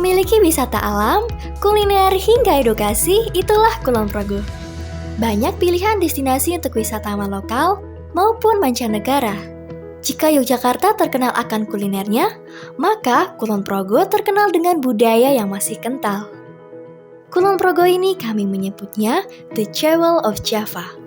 Memiliki wisata alam, kuliner hingga edukasi, itulah Kulon Progo. Banyak pilihan destinasi untuk wisatawan lokal maupun mancanegara. Jika Yogyakarta terkenal akan kulinernya, maka Kulon Progo terkenal dengan budaya yang masih kental. Kulon Progo ini kami menyebutnya The Jewel of Java.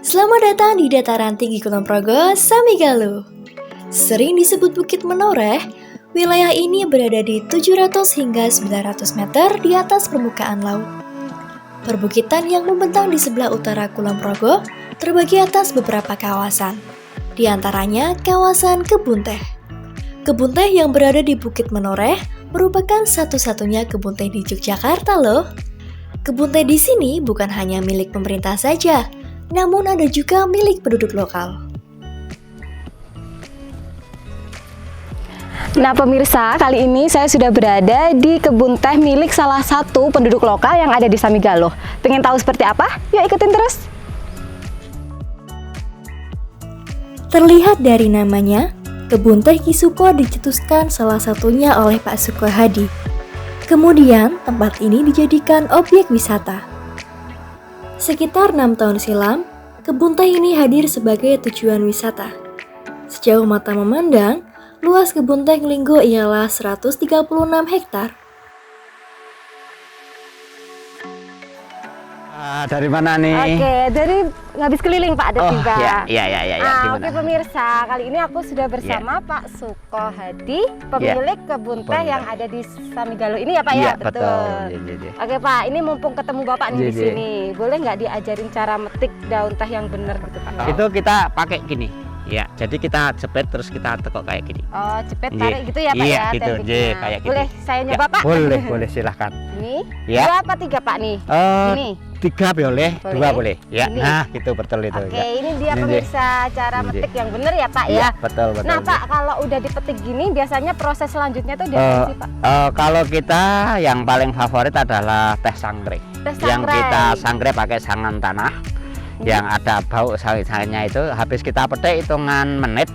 Selamat datang di dataran tinggi Kulon Progo, Samigalo. Sering disebut Bukit Menoreh, wilayah ini berada di 700 hingga 900 meter di atas permukaan laut. Perbukitan yang membentang di sebelah utara Kulon Progo terbagi atas beberapa kawasan, di antaranya kawasan Kebun Teh. Kebun teh yang berada di Bukit Menoreh merupakan satu-satunya kebun teh di Yogyakarta loh. Kebun teh di sini bukan hanya milik pemerintah saja, namun ada juga milik penduduk lokal. Nah pemirsa, kali ini saya sudah berada di kebun teh milik salah satu penduduk lokal yang ada di Samigalo. Pengen tahu seperti apa? Yuk ikutin terus. Terlihat dari namanya, kebun teh Kisuko dicetuskan salah satunya oleh Pak Sukohadi. Kemudian, tempat ini dijadikan objek wisata. Sekitar 6 tahun silam, kebun teh ini hadir sebagai tujuan wisata. Sejauh mata memandang, luas kebun teh Linggo ialah 136 hektar. Dari mana nih? Oke, dari ngabis keliling Pak ada juga. Iya. Oke pemirsa, kali ini aku sudah bersama Pak Sukohadi, pemilik kebun teh yang ada di Samigalo ini ya Pak ya? Betul. Oke Pak, ini mumpung ketemu Bapak nih di sini, boleh nggak diajarin cara metik daun teh yang benar gitu Pak? Itu kita pakai gini. Ya, jadi kita jepit terus kita tekuk kayak gini. Oh, jepit tarik gitu ya Pak iya, ya? Gitu, kayak gitu. Boleh saya nyoba Pak? Boleh silahkan. Ini, Ya. 2 apa 3 Pak nih? Ini. 3 boleh, 2 boleh. Ya, Ini. nah gitu betul itu. Oke, ini dia pemirsa cara metik yang benar ya Pak ya? Betul. Nah Pak, kalau udah dipetik gini biasanya proses selanjutnya tuh diapain sih Pak? Kalau kita yang paling favorit adalah teh sangrai. Yang kita sangrai pakai sangan tanah. Yang ada bau sangrai-sangrainya itu habis kita petik hitungan menit,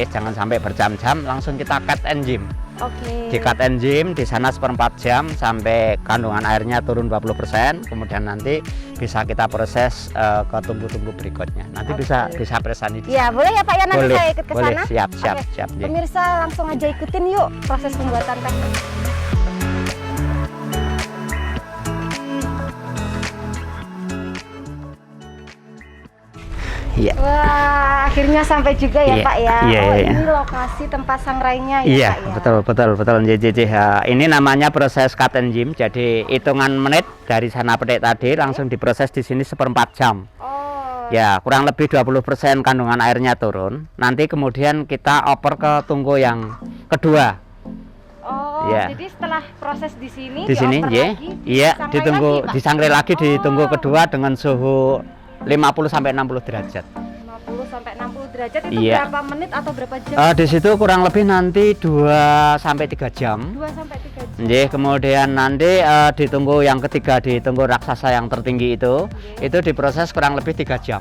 jangan sampai berjam-jam, langsung kita cut enzyme. Oke. Di cut enzyme di sana 1/4 jam sampai kandungan airnya turun 20%, kemudian nanti bisa kita proses ke tungku-tungku berikutnya. Nanti bisa presan di Ya, boleh ya Pak ya, nanti saya ikut ke boleh. sana. Siap. Oke. Pemirsa langsung aja ikutin yuk proses pembuatan teh. Iya. Wah, akhirnya sampai juga ya Pak ya. Ini lokasi tempat sangrainya ya iya, Pak ya. Betul. Jadi ini namanya proses cut enzyme. Jadi hitungan menit dari sana petik tadi langsung diproses di sini 1/4 jam. Ya, kurang lebih 20% kandungan airnya turun. Nanti kemudian kita oper ke tungku yang kedua. Jadi setelah proses di sini ditunggu disangrai lagi di tungku kedua dengan suhu 50 sampai 60 derajat. 50 sampai 60 derajat itu berapa menit atau berapa jam? Di situ kurang lebih nanti 2 sampai 3 jam. 2 sampai 3 jam. Kemudian nanti ditunggu yang ketiga, ditunggu raksasa yang tertinggi itu diproses kurang lebih 3 jam.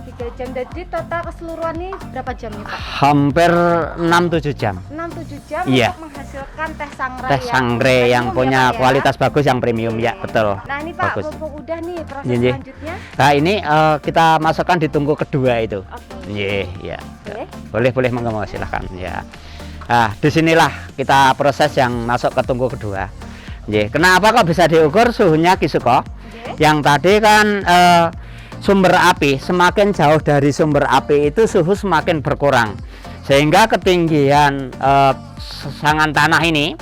3 jam. Jadi total keseluruhan nih berapa jam nih Pak? Hampir 6-7 jam. 6-7 jam Iya. untuk menghasilkan teh sangrai. Teh sangrai yang punya kualitas bagus, yang premium ya, betul. Nah ini Pak, mumpung udah nih proses selanjutnya. Nah ini kita masukkan di tungku kedua itu. Boleh monggo silahkan ya. Nah disinilah kita proses yang masuk ke tungku kedua. Kenapa kok bisa diukur suhunya Kisuko? Yang tadi kan sumber api, semakin jauh dari sumber api itu suhu semakin berkurang, sehingga ketinggian sangan tanah ini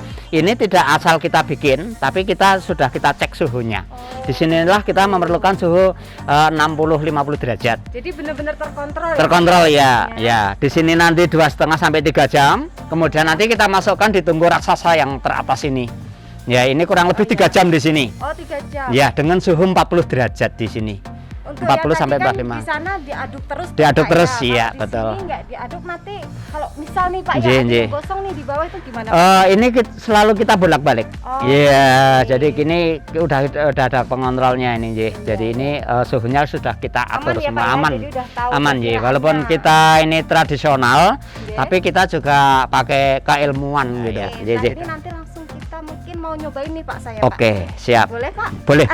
tidak asal kita bikin, tapi kita cek suhunya. Disinilah kita memerlukan suhu 60-50 derajat. Jadi benar-benar terkontrol. Terkontrol ya. Di sini nanti 2,5 sampai 3 jam. Kemudian nanti kita masukkan di tungku raksasa yang teratas ini. Ya, ini kurang lebih 3 jam di sini. Oh, 3 jam. Ya, dengan suhu 40 derajat di sini. Untuk 40 yang sampai tadi kan 45. di sana diaduk terus. Diaduk Pak, terus, ya. iya, Kalau betul. Di sini nggak diaduk nanti kalau misal nih Pak Nggih, ya ada nggih. yang gosong nih di bawah itu gimana Pak? Ini selalu kita bolak-balik. Oh, Iya, oke. jadi kini udah ada pengontrolnya ini, Nggih. Jadi ini suhunya sudah kita atur Aman ya, semua Pak, ya? aman. Jadi udah tahu Aman, Nggih. perkiraannya. Walaupun kita ini tradisional, Nggih. tapi kita juga pakai keilmuan gitu. Oke, Nggih, nah, Nggih. jadi nanti langsung kita mungkin mau nyobain nih Pak saya Oke, Pak. siap. Boleh Pak? Boleh.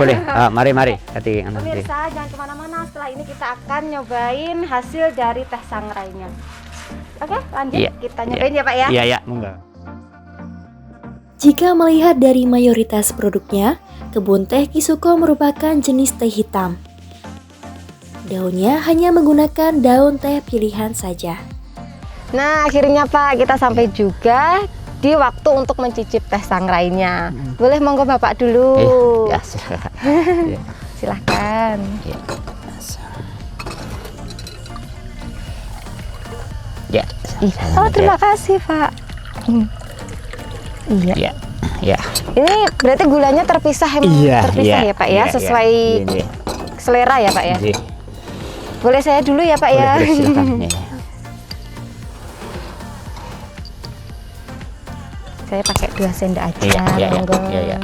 Mari. Hati nanti. Pemirsa jangan kemana-mana, setelah ini kita akan nyobain hasil dari teh sangrainya. Oke lanjut, Iya, kita nyobain ya Pak ya. Iya, monggo. Jika melihat dari mayoritas produknya, kebun teh Kisuko merupakan jenis teh hitam. Daunnya hanya menggunakan daun teh pilihan saja. Nah akhirnya Pak kita sampai juga di waktu untuk mencicip teh sangrainya. Boleh monggo Bapak dulu. Ya, silakan. Iya. Silahkan. Iya. Ya. Oh terima kasih Pak. Iya. Ya. Ini berarti gulanya terpisah terpisah ya Pak ya, sesuai Iya. selera ya Pak ya. Iya. Boleh saya dulu ya Pak ya. Boleh, silakan. Iya. Saya pakai 2 sendok aja. Iya. Monggo. Iya.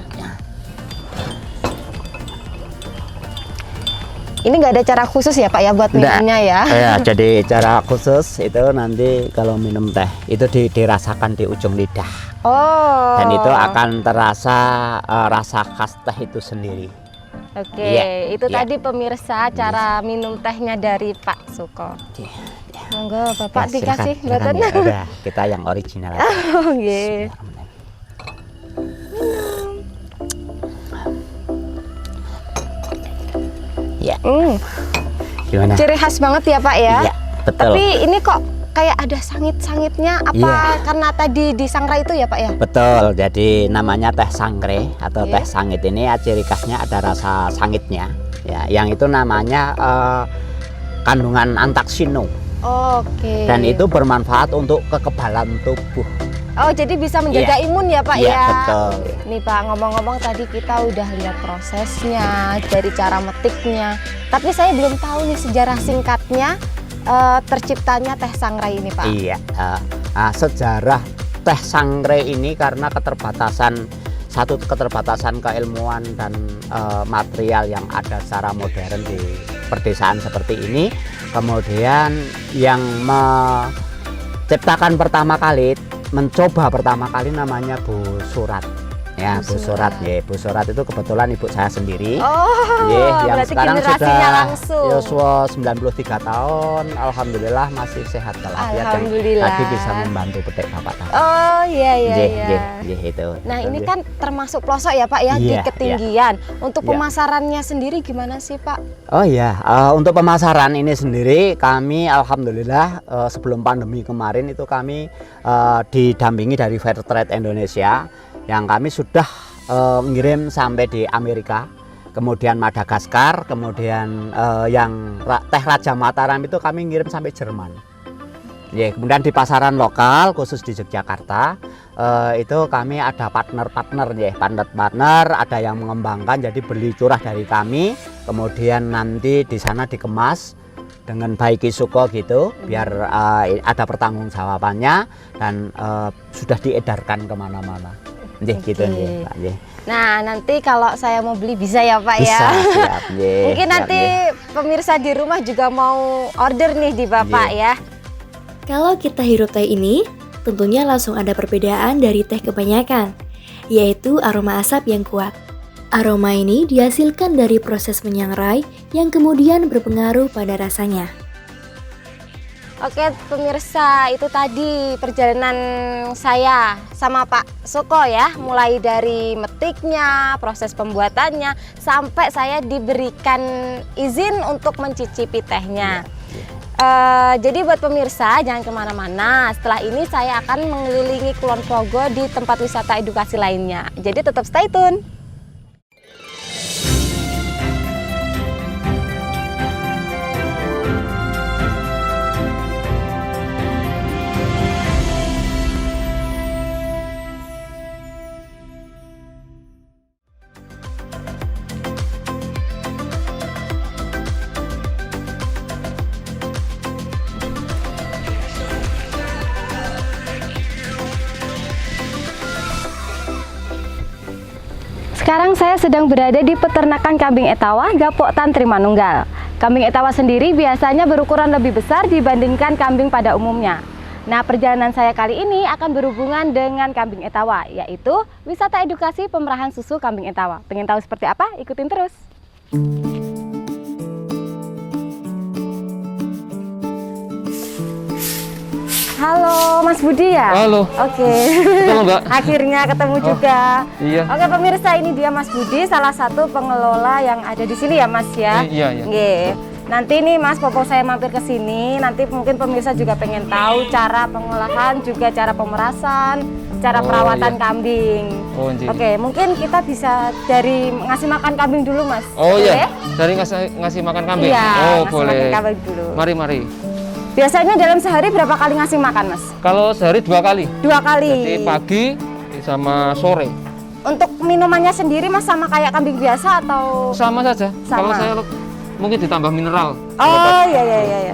Ini nggak ada cara khusus ya Pak ya buat minumnya ya? Ya, jadi cara khusus itu nanti kalau minum teh itu dirasakan di ujung lidah. Oh. Dan itu akan terasa rasa khas teh itu sendiri. Oke, Iya, itu iya. tadi pemirsa cara minum tehnya dari Pak Suko. Iya. Monggo Bapak Ya, dikasih silakan, mboten. ya. Udah, kita yang original aja. Oh nggih. Ya, Gimana? Ciri khas banget ya Pak ya. Iya, betul. Tapi ini kok kayak ada sangit-sangitnya apa Iya. karena tadi di sangrai itu ya Pak ya? Betul, jadi namanya teh sangre atau Iya. teh sangit ini ciri khasnya ada rasa sangitnya. Ya, yang itu namanya kandungan antaksino Oke. dan itu bermanfaat untuk kekebalan tubuh. Oh jadi bisa menjaga Iya. imun ya Pak Iya, ya? betul. Nih Pak ngomong-ngomong tadi kita udah lihat prosesnya dari cara metiknya. Tapi saya belum tahu nih sejarah singkatnya terciptanya teh sangrai ini Pak. Iya, sejarah teh sangre ini karena keterbatasan keilmuan dan material yang ada secara modern di perdesaan seperti ini. Kemudian yang mencoba pertama kali namanya Bu Surat. Ya, Bu Surat. Ya, Bu Surat itu kebetulan ibu saya sendiri. Oh, Yang berarti sekarang generasinya sudah langsung. Yosua 93 tahun, alhamdulillah masih sehat walafiat dan Alhamdulillah. lagi bisa membantu petik bapak tadi. Oh iya Itu. Nah ini kan termasuk pelosok ya Pak ya di Iya, ketinggian. Untuk Iya. pemasarannya sendiri gimana sih Pak? Oh iya, untuk pemasaran ini sendiri kami alhamdulillah sebelum pandemi kemarin itu kami didampingi dari Fair Trade Indonesia yang kami sudah ngirim sampai di Amerika, kemudian Madagaskar, kemudian yang teh Raja Mataram itu kami ngirim sampai Jerman. Ya, kemudian di pasaran lokal khusus di Yogyakarta itu kami ada partner-partner ya, partner ada yang mengembangkan jadi beli curah dari kami, kemudian nanti di sana dikemas dengan baik Kisuko gitu biar ada pertanggungjawabannya dan sudah diedarkan kemana-mana. Gitu nih Pak. Nah nanti kalau saya mau beli bisa ya Pak Bisa, ya? siap, Mungkin siap, nanti pemirsa di rumah juga mau order nih di Bapak ya. Kalau kita hirup teh ini, tentunya langsung ada perbedaan dari teh kebanyakan, yaitu aroma asap yang kuat. Aroma ini dihasilkan dari proses menyangrai yang kemudian berpengaruh pada rasanya. Oke pemirsa, itu tadi perjalanan saya sama Pak Suko ya. Mulai dari metiknya, proses pembuatannya, sampai saya diberikan izin untuk mencicipi tehnya. Jadi buat pemirsa jangan kemana-mana. Setelah ini saya akan mengelilingi Kulon Progo di tempat wisata edukasi lainnya. Jadi tetap stay tune. saya sedang berada di peternakan kambing etawa Gapok Tantri Manunggal. Kambing etawa sendiri biasanya berukuran lebih besar dibandingkan kambing pada umumnya. Nah, perjalanan saya kali ini akan berhubungan dengan kambing etawa, yaitu wisata edukasi pemerahan susu kambing etawa. Pengen tahu seperti apa? Ikutin terus. Halo Mas Budi ya? Halo. Oke. Ketemu, Mbak. Akhirnya ketemu juga. Iya. Oke pemirsa, ini dia Mas Budi, salah satu pengelola yang ada di sini ya Mas ya? Iya, iya. Oke. Nanti nih Mas, Popo saya mampir ke sini. Nanti mungkin pemirsa juga pengen tahu cara pengolahan, juga cara pemerasan, cara perawatan iya. kambing. Oh, iya. Oke, mungkin kita bisa dari ngasih makan kambing dulu Mas. Oh Boleh? iya, dari ngasih makan kambing. Iya, Oh ngasih boleh. makan kambing dulu. Mari. Biasanya dalam sehari berapa kali ngasih makan Mas? Kalau sehari 2 kali. 2 kali. Jadi pagi sama sore. Untuk minumannya sendiri Mas sama kayak kambing biasa atau? Sama saja. Sama. Kalau saya mungkin ditambah mineral. Oh iya.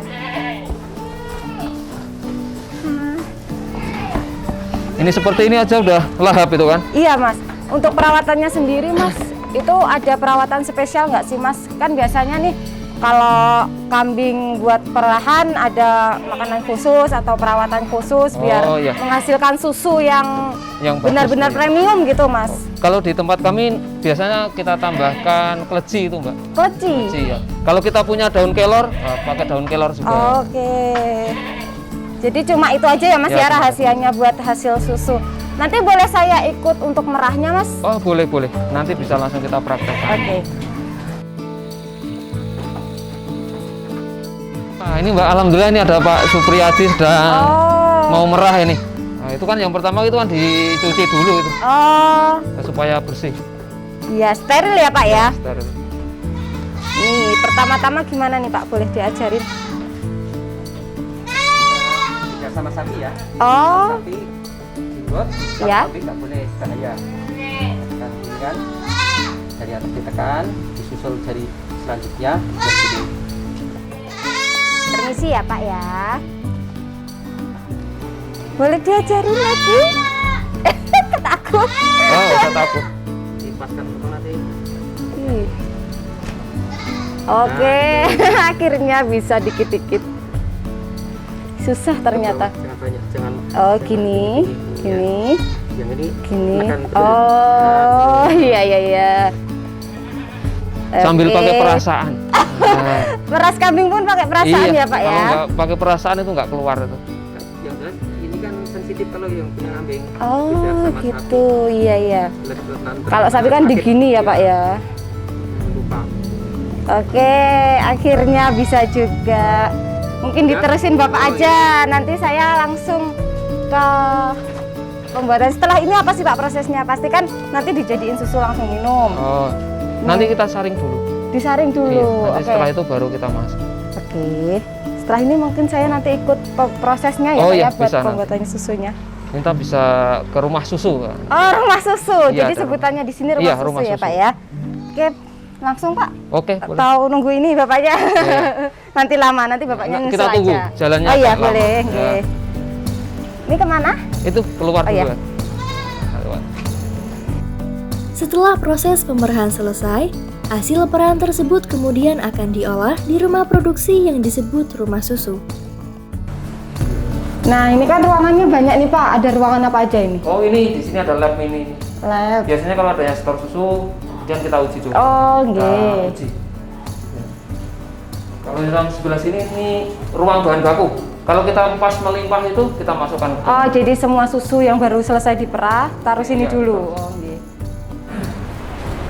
Ini seperti ini aja udah lahap itu kan? Iya Mas. Untuk perawatannya sendiri Mas, itu ada perawatan spesial nggak sih Mas? Kan biasanya nih kalau kambing buat perahan ada makanan khusus atau perawatan khusus biar Oh, iya. menghasilkan susu yang Yang bagus, benar-benar iya. premium gitu Mas. Kalau di tempat kami biasanya kita tambahkan kleci itu Mbak. Kleci. Kleci ya. Kalau kita punya daun kelor, pakai daun kelor juga. Oke. Jadi cuma itu aja ya Mas Ya, ya cuma rahasianya buat hasil susu. Nanti boleh saya ikut untuk merahnya Mas? Oh boleh. Nanti bisa langsung kita praktekkan. Oke. Nah ini Mbak, alhamdulillah ini ada Pak Supriyadi sedang mau merah ini. Nah itu kan yang pertama itu kan dicuci dulu itu Oh, supaya bersih. iya steril ya Pak ya. Steril. Nih, pertama-tama gimana nih Pak? Boleh diajarin? Tidak sama sapi ya. Oh, Sapi dibuat, Ya. tapi nggak boleh bahaya. Tekan ini kan, dari atas ditekan, disusul dari selanjutnya. Jadi permisi ya Pak ya. Boleh diajarin lagi? Takut. Oh saya takut. dipaskan betul nanti. Ih. Oke, akhirnya bisa dikit-dikit. Susah ternyata. Jangan banyak, jangan. Oh, gini. Yang ini Gini. tekan betul. Oh, iya. Sambil Oke. pakai perasaan. Nah, Meras kambing pun pakai perasaan iya, ya Pak kalau ya? nggak pakai perasaan itu nggak keluar itu. Yang jelas ini kan sensitif kalau yang punya kambing. Beda Oh sama gitu, sapi. iya. Nanti Kalau sapi kan sakit, digini ya Pak ya? Lupa. Oke, akhirnya bisa juga. Mungkin diterusin Bapak aja, nanti saya langsung ke pembuatan. Setelah ini apa sih Pak prosesnya? Pasti kan nanti dijadiin susu langsung minum. Oh, nanti kita saring dulu. Disaring Iya, dulu. nanti Oke. setelah itu baru kita masak. Oke. Setelah ini mungkin saya nanti ikut prosesnya ya Oh, Pak iya, ya buat bisa nanti. pembuatan susunya. Kita bisa ke rumah susu kan? Oh, rumah susu. Iya, Jadi ada sebutannya di sini rumah Iya, susu rumah ya susu. Pak ya. Oke, langsung Pak. Oke, boleh. Atau nunggu ini Bapaknya? Iya. Nanti lama, nanti Bapaknya Nggak, nyusul kita tunggu, aja. jalannya Oh iya, agak lama. boleh. Ya. Oke. Ini kemana? Itu keluar Oh, iya. dulu. Lewat. Setelah proses pemerahan selesai, hasil perahan tersebut kemudian akan diolah di rumah produksi yang disebut rumah susu. Nah, ini kan ruangannya banyak nih Pak. Ada ruangan apa aja ini? Oh ini di sini ada lab mini. Lab. Biasanya kalau ada yang stok susu, kemudian kita uji dulu. Oh, Kita nggih. uji. Kalau di dalam sebelah sini ini ruang bahan baku. Kalau kita pas melimpah itu kita masukkan. Oh, jadi semua susu yang baru selesai diperah taruh sini Iya, dulu. betul. Oh, nggih.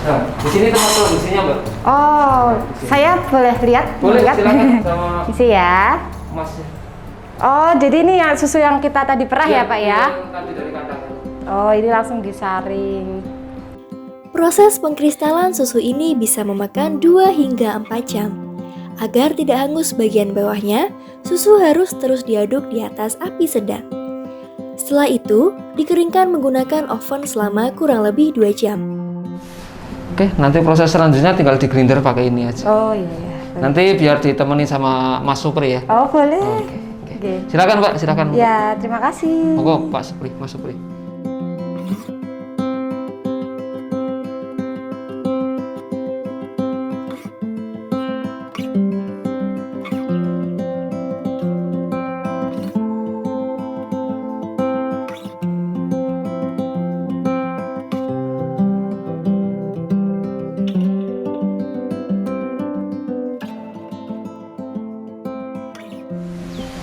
Nah, di sini tempat produksinya, Mbak. Oh, saya boleh lihat? Boleh, Lihat? silakan sama Isi ya. Mas. Oh, jadi ini yang susu yang kita tadi perah ya, Pak ya? Yang tadi dari kandang. Oh, ini langsung disaring. Proses pengkristalan susu ini bisa memakan 2 hingga 4 jam. Agar tidak hangus bagian bawahnya, susu harus terus diaduk di atas api sedang. Setelah itu, dikeringkan menggunakan oven selama kurang lebih 2 jam. Oke, nanti proses selanjutnya tinggal di grinder pakai ini aja. Oh, iya ya. Nanti biar ditemani sama Mas Supri ya. Oh, boleh. Oke. Oke. Silakan, Pak, silakan. Ya, terima kasih. Monggo, Pak Supri, Mas Supri.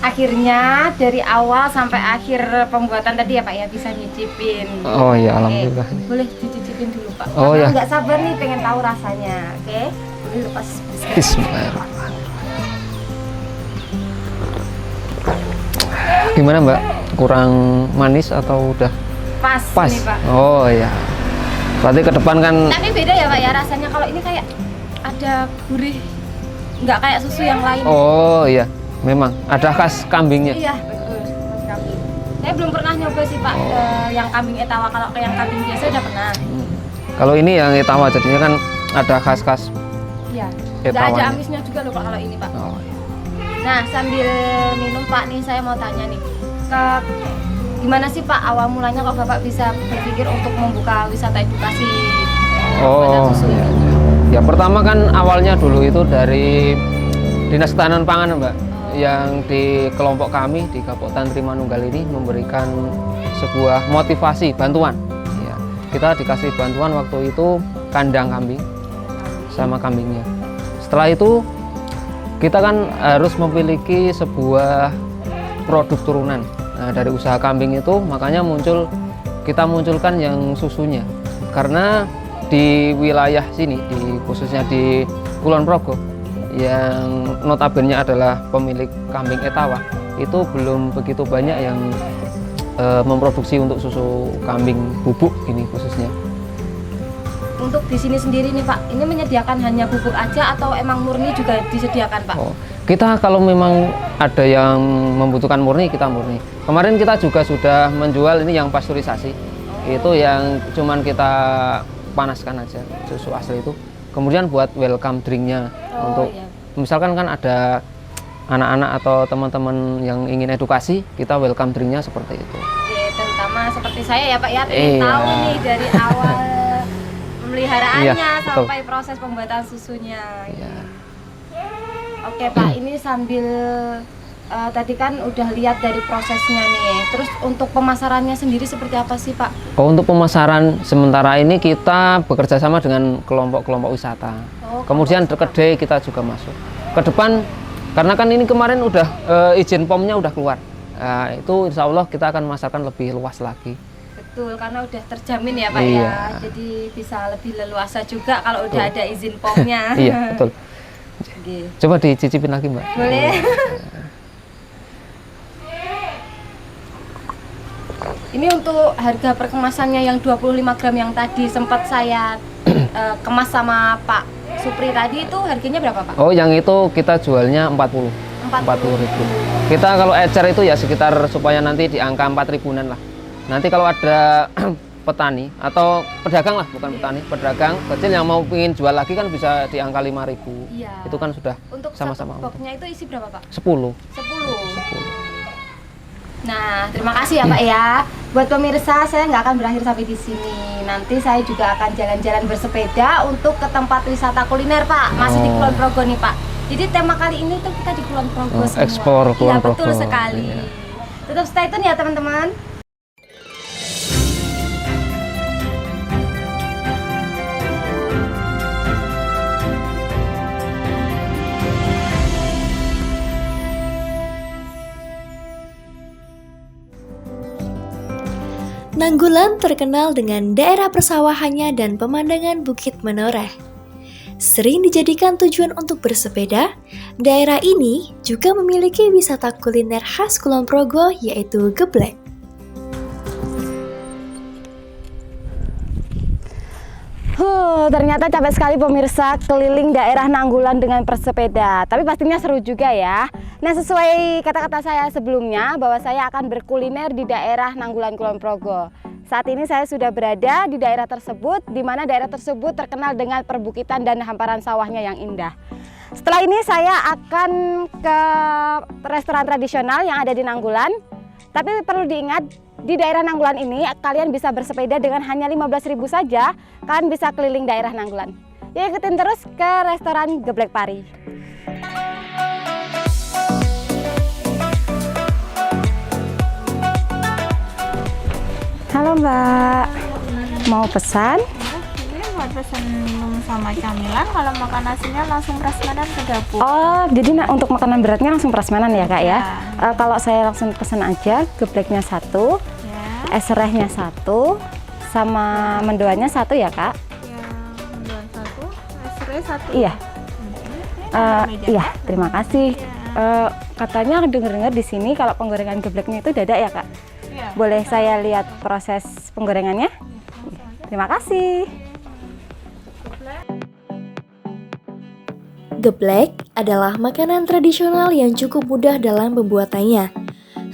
akhirnya dari awal sampai akhir pembuatan tadi ya Pak ya bisa nyicipin. Oh iya, Oke, alhamdulillah. boleh dicicipin dulu Pak. Oh, Karena ya. nggak sabar nih pengen tahu rasanya. Oke, boleh lepas. Bismillahirrahmanirrahim. Gimana Mbak? Kurang manis atau udah Pas, pas? nih Pak. Oh iya. Berarti ke depan kan. Tapi beda ya Pak ya rasanya, kalau ini kayak ada gurih, nggak kayak susu yang lain. Oh iya, memang ada khas kambingnya. Iya betul, khas kambing. Saya belum pernah nyoba sih Pak yang kambing etawa. Kalau yang kambing biasa udah pernah. Kalau ini yang etawa jadinya kan ada khas-khas. Iya. Nggak ada Etawanya. amisnya juga loh Pak kalau ini Pak. Oh, iya. Nah sambil minum Pak nih saya mau tanya nih, gimana sih Pak awal mulanya kok Bapak bisa berpikir untuk membuka wisata edukasi Oh, susu iya, ini? iya. Ya pertama kan awalnya dulu itu dari Dinas Ketahanan Pangan Mbak, yang di kelompok kami di Kabupaten Trimanunggal ini memberikan sebuah motivasi bantuan. Ya, kita dikasih bantuan waktu itu kandang kambing sama kambingnya. Setelah itu kita kan harus memiliki sebuah produk turunan. Nah, dari usaha kambing itu makanya kita munculkan yang susunya. Karena di wilayah sini, khususnya di Kulon Progo, yang notabene adalah pemilik kambing etawa, itu belum begitu banyak yang memproduksi untuk susu kambing bubuk ini khususnya. Untuk di sini sendiri nih Pak, ini menyediakan hanya bubuk aja atau emang murni juga disediakan Pak? Oh, kita kalau memang ada yang membutuhkan murni, kita murni. Kemarin kita juga sudah menjual ini yang pasteurisasi. Itu yang cuman kita panaskan aja susu asli itu. Kemudian buat welcome drinknya untuk iya. misalkan kan ada anak-anak atau teman-teman yang ingin edukasi, kita welcome drinknya seperti itu. Oke, terutama seperti saya ya Pak ya, pengen Iya. tahu nih dari awal pemeliharaannya Iya, betul. sampai proses pembuatan susunya. Iya. Oke Pak, ini sambil tadi kan udah lihat dari prosesnya nih. Terus untuk pemasarannya sendiri seperti apa sih Pak? Oh, untuk pemasaran sementara ini kita bekerja sama dengan kelompok-kelompok wisata. Oh, Kemudian kedai kita juga masuk. Ke depan, karena kan ini kemarin udah izin POM-nya udah keluar. Nah, itu insya Allah kita akan masarkan lebih luas lagi. Betul, karena udah terjamin ya Pak Iya. ya. Jadi bisa lebih leluasa juga kalau udah ada izin POM-nya. Iya, betul. Oke. Coba dicicipin lagi, Mbak. Boleh. Ini untuk harga perkemasannya yang 25 gram yang tadi sempat saya kemas sama Pak Supri tadi, itu harganya berapa Pak? Oh, yang itu kita jualnya 40. 40.000. Kita kalau ecer itu ya sekitar supaya nanti di angka 4.000-an lah. Nanti kalau ada petani atau pedagang lah, bukan petani, pedagang kecil yang mau ingin jual lagi kan bisa di angka 5.000. Iya. Itu kan sudah Untuk sama-sama. satu boxnya itu isi berapa Pak? 10. 10. Nah, terima kasih ya Pak ya. Buat pemirsa, saya nggak akan berakhir sampai di sini. Nanti saya juga akan jalan-jalan bersepeda untuk ke tempat wisata kuliner Pak. Masih di Kulon Progo nih Pak. Jadi tema kali ini tuh kita di Kulon Progo semua. Eksplor Kulon Iya, betul Progo. sekali. Iya. Tetap stay tune ya teman-teman. Nanggulan terkenal dengan daerah persawahannya dan pemandangan Bukit Menoreh. Sering dijadikan tujuan untuk bersepeda, daerah ini juga memiliki wisata kuliner khas Kulon Progo yaitu geblek. Ternyata capek sekali pemirsa keliling daerah Nanggulan dengan bersepeda. Tapi pastinya seru juga ya. Nah, sesuai kata-kata saya sebelumnya bahwa saya akan berkuliner di daerah Nanggulan Kulon Progo. Saat ini saya sudah berada di daerah tersebut, di mana daerah tersebut terkenal dengan perbukitan dan hamparan sawahnya yang indah. Setelah ini saya akan ke restoran tradisional yang ada di Nanggulan. Tapi perlu diingat, di daerah Nanggulan ini kalian bisa bersepeda dengan hanya 15.000 saja. Kalian bisa keliling daerah Nanggulan. Ya, ikutin terus ke restoran Geblek Pari. Halo Mbak, mau pesan? buat pesan minum sama camilan, kalau makan nasinya langsung prasmanan ke dapur. Oh, jadi untuk makanan beratnya langsung prasmanan ya kak ya? Kalau saya langsung pesan aja, gebleknya 1, Ya. es serehnya 1, sama mendoannya 1 ya kak? Ya, mendoan 1, es sereh 1. Iya. Meja. Iya, terima kasih. Katanya dengar-dengar di sini kalau penggorengan gebleknya itu dadak ya kak? Iya. Boleh saya lihat proses penggorengannya? Terima kasih. Geblek adalah makanan tradisional yang cukup mudah dalam pembuatannya.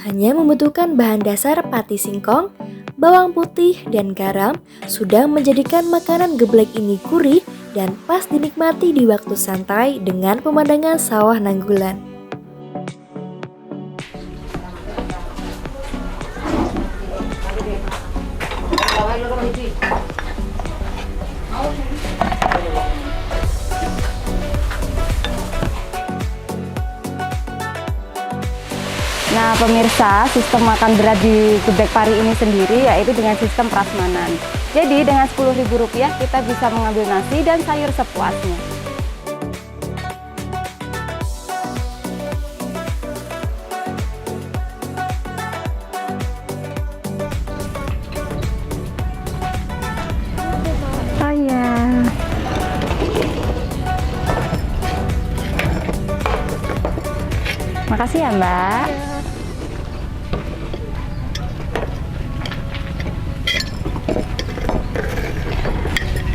Hanya membutuhkan bahan dasar pati singkong, bawang putih, dan garam sudah menjadikan makanan geblek ini gurih dan pas dinikmati di waktu santai dengan pemandangan sawah Nanggulan. Nah pemirsa, sistem makan berat di Geblek Pari ini sendiri yaitu dengan sistem prasmanan. Jadi dengan Rp10.000 kita bisa mengambil nasi dan sayur sepuasnya. Oh ya. Makasih ya Mbak.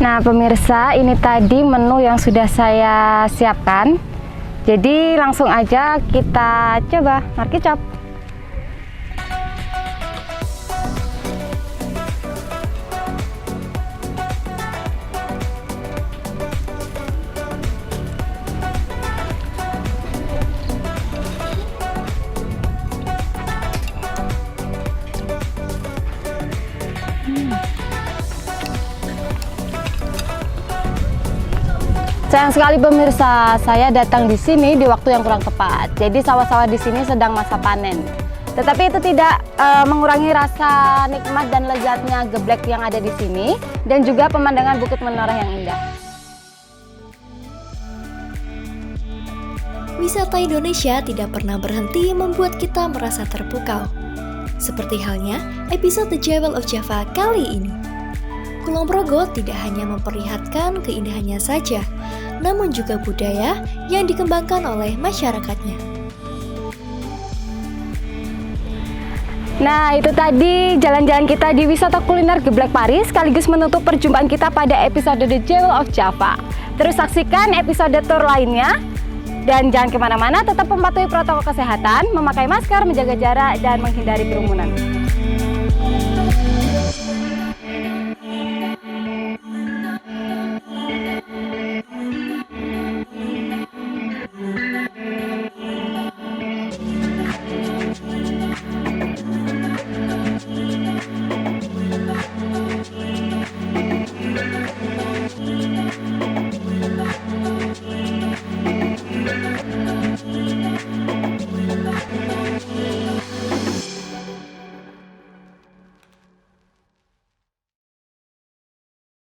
Nah pemirsa, ini tadi menu yang sudah saya siapkan. Jadi langsung aja kita coba markicop. Sayang sekali pemirsa, saya datang di sini di waktu yang kurang tepat. Jadi sawah-sawah di sini sedang masa panen. Tetapi itu tidak mengurangi rasa nikmat dan lezatnya geblek yang ada di sini dan juga pemandangan Bukit Menoreh yang indah. Wisata Indonesia tidak pernah berhenti membuat kita merasa terpukau. Seperti halnya episode The Jewel of Java kali ini. Kulon Progo tidak hanya memperlihatkan keindahannya saja, namun juga budaya yang dikembangkan oleh masyarakatnya. Nah itu tadi jalan-jalan kita di wisata kuliner Geblek Pari sekaligus menutup perjumpaan kita pada episode The Jewel of Java. Terus saksikan episode tour lainnya. Dan jangan kemana-mana, tetap mematuhi protokol kesehatan, memakai masker, menjaga jarak, dan menghindari kerumunan.